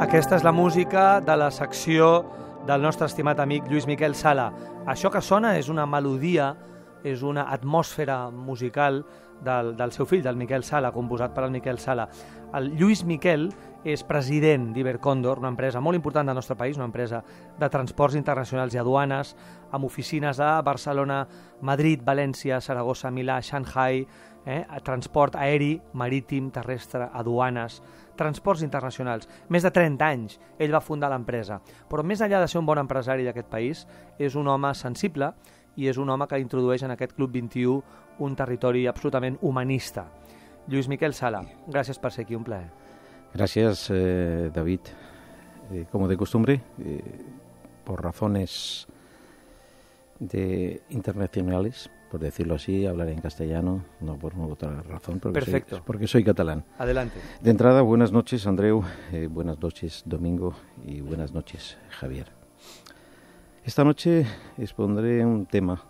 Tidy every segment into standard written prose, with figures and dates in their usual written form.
Aquesta és la música de la secció del nostre estimat amic Lluís Miquel Sala. Això que sona és una melodia, és una atmosfera musical del seu fill, del Miquel Sala, composat per el Miquel Sala. El Lluís Miquel és president d'Ibercòndor, una empresa molt important del nostre país, una empresa de transports internacionals i aduanes, amb oficines a Barcelona, Madrid, València, Saragossa, Milà, Shanghai, transport aeri, marítim, terrestre, aduanes, transports internacionals. Més de 30 anys ell va fundar l'empresa. Però més enllà de ser un bon empresari d'aquest país, és un home sensible i és un home que introdueix en aquest Club 21 un territori absolutament humanista. Lluís Miquel Sala, gràcies per ser aquí, un plaer. Gracias, David. Como de costumbre, por razones internacionales, por decirlo así, hablaré en castellano, no por otra razón, porque soy catalán. Adelante. De entrada, buenas noches, Andreu, buenas noches, Domingo, y buenas noches, Javier. Esta noche expondré un tema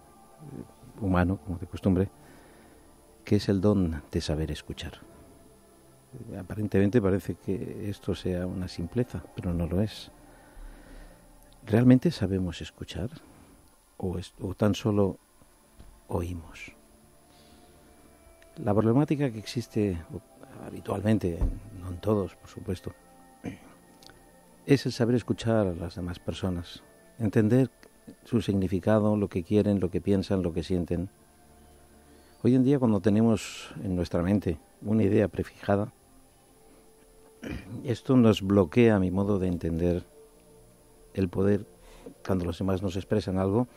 humano, como de costumbre, que es el don de saber escuchar. Aparentemente parece que esto sea una simpleza, pero no lo es. ¿Realmente sabemos escuchar o tan solo oímos? La problemática que existe habitualmente, no en todos, por supuesto, es el saber escuchar a las demás personas, entender su significado, lo que quieren, lo que piensan, lo que sienten. Hoy en día, cuando tenemos en nuestra mente una idea prefijada, esto nos bloquea mi modo de entender el poder. Cuando los demás nos expresan algo,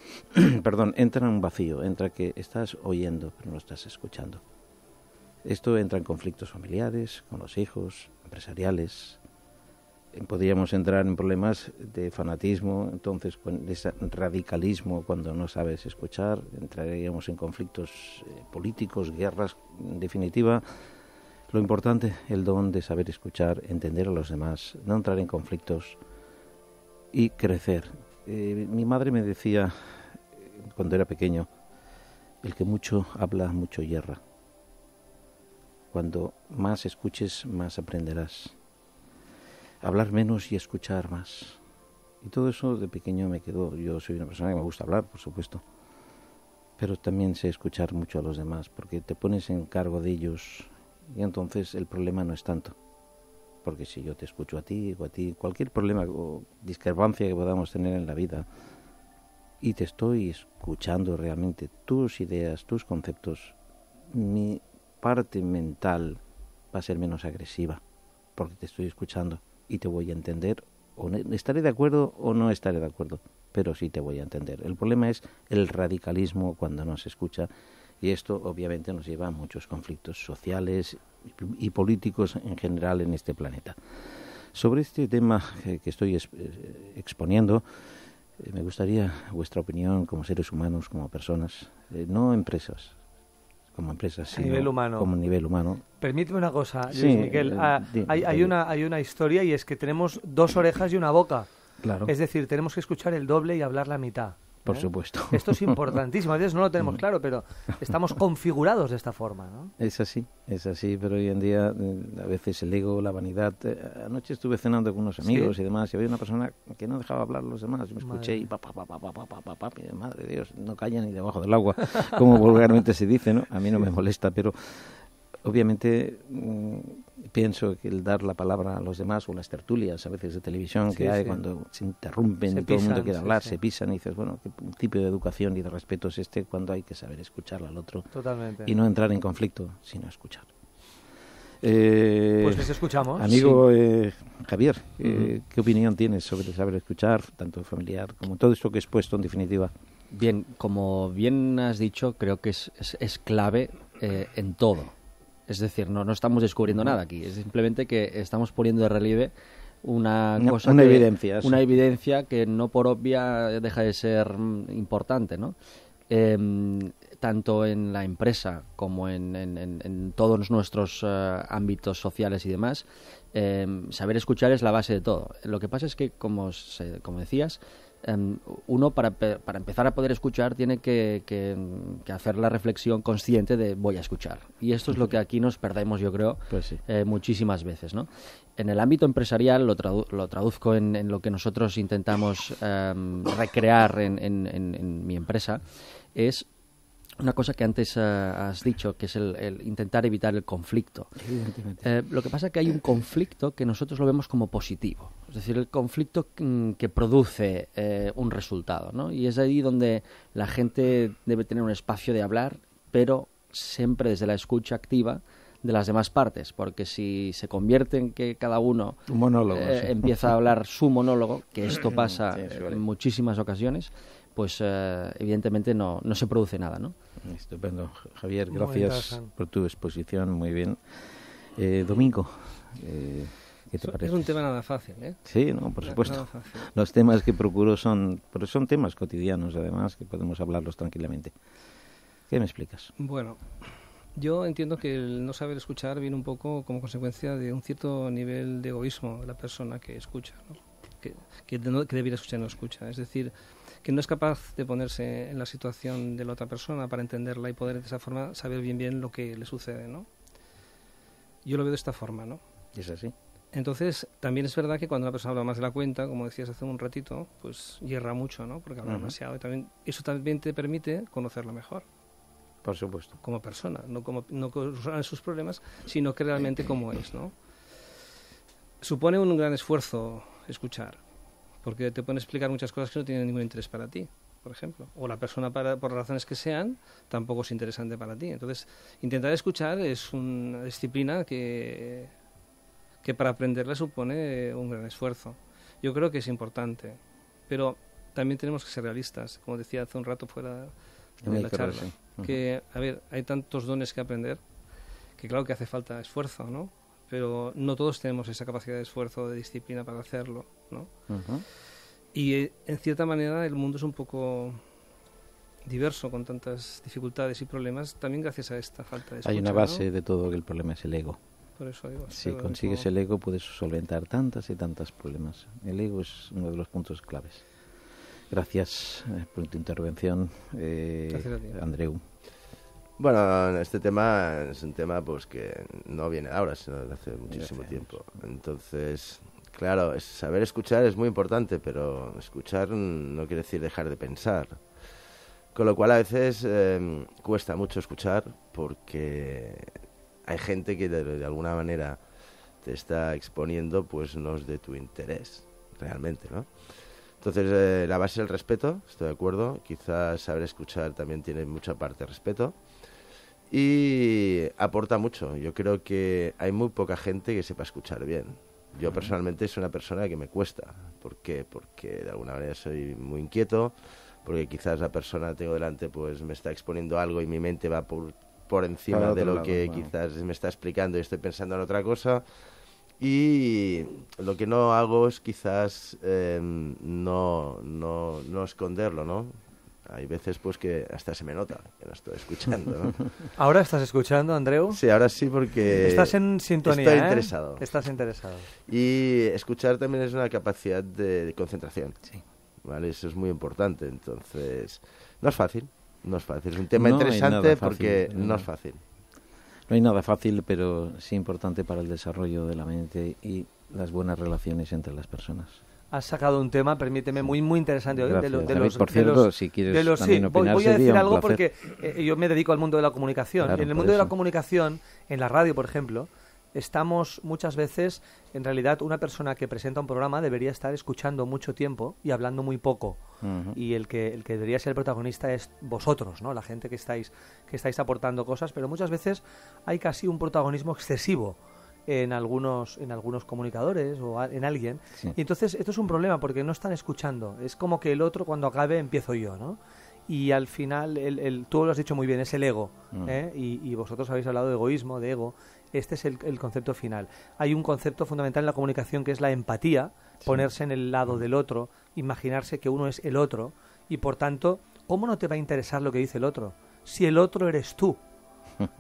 entra en un vacío, entra que estás oyendo, pero no estás escuchando. Esto entra en conflictos familiares, con los hijos, empresariales. Podríamos entrar en problemas de fanatismo, entonces con ese radicalismo cuando no sabes escuchar, entraríamos en conflictos políticos, guerras, en definitiva. Lo importante, el don de saber escuchar, entender a los demás, no entrar en conflictos y crecer. Mi madre me decía, cuando era pequeño, el que mucho habla, mucho yerra. Cuando más escuches, más aprenderás. Hablar menos y escuchar más. Y todo eso de pequeño me quedó. Yo soy una persona que me gusta hablar, por supuesto, pero también sé escuchar mucho a los demás, porque te pones en cargo de ellos y entonces el problema no es tanto. Porque si yo te escucho a ti, cualquier problema o discrepancia que podamos tener en la vida, y te estoy escuchando realmente tus ideas, tus conceptos, mi parte mental va a ser menos agresiva, porque te estoy escuchando y te voy a entender, o estaré de acuerdo o no estaré de acuerdo, pero sí te voy a entender. El problema es el radicalismo cuando no se escucha, y esto obviamente nos lleva a muchos conflictos sociales y políticos en general en este planeta. Sobre este tema que estoy exponiendo, me gustaría vuestra opinión como seres humanos, como personas, no empresas, como empresas, sino como nivel humano. Permíteme una cosa, Luis Miquel. Hay una historia, y es que tenemos dos orejas y una boca. Claro. Es decir, tenemos que escuchar el doble y hablar la mitad. Por supuesto. Esto es importantísimo. A veces no lo tenemos claro, pero estamos configurados de esta forma, ¿no? Es así, pero hoy en día a veces el ego, la vanidad. Anoche estuve cenando con unos amigos y demás, y había una persona que no dejaba hablar a los demás. Me escuché y madre de Dios, no calla ni debajo del agua, como vulgarmente se dice, ¿no? A mí no me molesta, pero obviamente pienso que el dar la palabra a los demás, o las tertulias a veces de televisión que hay cuando se interrumpen y todo el mundo quiere hablar, se pisan, y dices, bueno, ¿qué tipo de educación y de respeto es este cuando hay que saber escuchar al otro? Totalmente. Y no entrar en conflicto, sino escuchar? Pues les escuchamos. Amigo Javier, ¿qué opinión tienes sobre saber escuchar, tanto familiar como todo esto que he expuesto en definitiva? Bien, como bien has dicho, creo que es clave en todo. Es decir, no estamos descubriendo nada aquí, es simplemente que estamos poniendo de relieve una evidencia que no por obvia deja de ser importante, ¿no? Tanto en la empresa como en todos nuestros ámbitos sociales y demás, saber escuchar es la base de todo. Lo que pasa es que, como decías, uno para empezar a poder escuchar tiene que hacer la reflexión consciente de voy a escuchar, y esto es lo que aquí nos perdemos, yo creo, pues sí. Muchísimas veces, ¿no? En el ámbito empresarial lo traduzco en lo que nosotros intentamos recrear en mi empresa, es una cosa que antes has dicho, que es el intentar evitar el conflicto. Lo que pasa es que hay un conflicto que nosotros lo vemos como positivo, es decir, el conflicto que produce un resultado, ¿no? Y es ahí donde la gente debe tener un espacio de hablar, pero siempre desde la escucha activa de las demás partes, porque si se convierte en que cada uno empieza a hablar su monólogo, que esto pasa en muchísimas ocasiones, pues evidentemente no se produce nada, ¿no? Estupendo. Javier, gracias por tu exposición, muy bien. Domingo, ¿qué te parece? Es un tema nada fácil, ¿eh? Sí, no, por supuesto. Los temas que procuro son temas cotidianos, además, que podemos hablarlos tranquilamente. ¿Qué me explicas? Bueno, yo entiendo que el no saber escuchar viene un poco como consecuencia de un cierto nivel de egoísmo de la persona que escucha, ¿no? Que debería escuchar no escucha. Es decir, que no es capaz de ponerse en la situación de la otra persona para entenderla y poder de esa forma saber bien lo que le sucede, ¿no? Yo lo veo de esta forma, ¿no? ¿Es así? Entonces, también es verdad que cuando una persona habla más de la cuenta, como decías hace un ratito, pues hierra mucho, ¿no? Porque habla demasiado. Y eso también te permite conocerla mejor. Por supuesto. Como persona, no con sus problemas, sino que realmente como es, ¿no? Supone un gran esfuerzo escuchar, porque te pueden explicar muchas cosas que no tienen ningún interés para ti, por ejemplo. O la persona, por razones que sean, tampoco es interesante para ti. Entonces, intentar escuchar es una disciplina que para aprenderla supone un gran esfuerzo. Yo creo que es importante, pero también tenemos que ser realistas, como decía hace un rato fuera de la charla. Que, a ver, hay tantos dones que aprender que claro que hace falta esfuerzo, ¿no? Pero no todos tenemos esa capacidad de esfuerzo, de disciplina para hacerlo, ¿no? Y en cierta manera el mundo es un poco diverso, con tantas dificultades y problemas, también gracias a esta falta de escucha. Hay una base, ¿no?, de todo, que el problema es el ego. Por eso digo, si consigues el ego puedes solventar tantas y tantos problemas. El ego es uno de los puntos claves. Gracias por tu intervención, Andreu. Bueno, este tema es un tema pues que no viene ahora, sino desde hace muchísimo tiempo. Entonces, claro, saber escuchar es muy importante, pero escuchar no quiere decir dejar de pensar. Con lo cual a veces cuesta mucho escuchar porque hay gente que de alguna manera te está exponiendo, pues no es de tu interés, realmente, ¿no? Entonces, la base es el respeto, estoy de acuerdo. Quizás saber escuchar también tiene mucha parte de respeto. Y aporta mucho. Yo creo que hay muy poca gente que sepa escuchar bien. Yo personalmente soy una persona que me cuesta. ¿Por qué? Porque de alguna manera soy muy inquieto, porque quizás la persona que tengo delante pues me está exponiendo algo y mi mente va por encima de lo que quizás me está explicando y estoy pensando en otra cosa. Y lo que no hago es quizás no esconderlo, ¿no? Hay veces pues que hasta se me nota que no estoy escuchando, ¿no? ¿Ahora estás escuchando, Andreu? Sí, ahora sí, porque estás en sintonía, estoy interesado. Estás interesado. Y escuchar también es una capacidad de concentración. Sí. ¿Vale? Eso es muy importante. Entonces, no es fácil. Es un tema interesante porque no es fácil. No hay nada fácil, pero sí importante para el desarrollo de la mente y las buenas relaciones entre las personas. Has sacado un tema, permíteme, muy interesante. Por cierto, si quieres también opinar, voy a decir algo porque yo me dedico al mundo de la comunicación. Claro, en el mundo de la comunicación, en la radio, por ejemplo, estamos muchas veces, en realidad, una persona que presenta un programa debería estar escuchando mucho tiempo y hablando muy poco. Y el que debería ser el protagonista es vosotros, ¿no? La gente que estáis aportando cosas, pero muchas veces hay casi un protagonismo excesivo en algunos comunicadores o en alguien. Sí. Y entonces esto es un problema porque no están escuchando. Es como que el otro, cuando acabe, empiezo yo, ¿no? Y al final, tú lo has dicho muy bien, es el ego. Y vosotros habéis hablado de egoísmo, de ego. Este es el concepto final. Hay un concepto fundamental en la comunicación que es la empatía, ponerse en el lado del otro, imaginarse que uno es el otro. Y por tanto, ¿cómo no te va a interesar lo que dice el otro? Si el otro eres tú.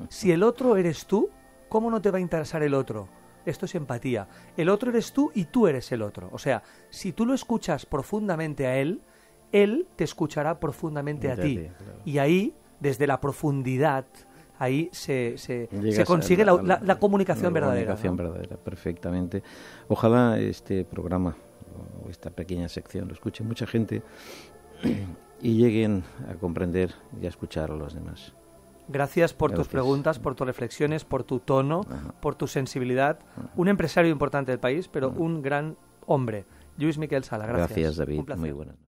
Si el otro eres tú, ¿cómo no te va a interesar el otro? Esto es empatía. El otro eres tú y tú eres el otro. O sea, si tú lo escuchas profundamente a él te escuchará profundamente a ti. Claro. Y ahí, desde la profundidad, ahí se consigue la comunicación verdadera. La comunicación verdadera, perfectamente. Ojalá este programa, o esta pequeña sección, lo escuche mucha gente y lleguen a comprender y a escuchar a los demás. Gracias por tus preguntas, por tus reflexiones, por tu tono, por tu sensibilidad. Un empresario importante del país, pero un gran hombre. Lluís Miquel Sala, gracias. Gracias, David. Un placer. Muy buenas.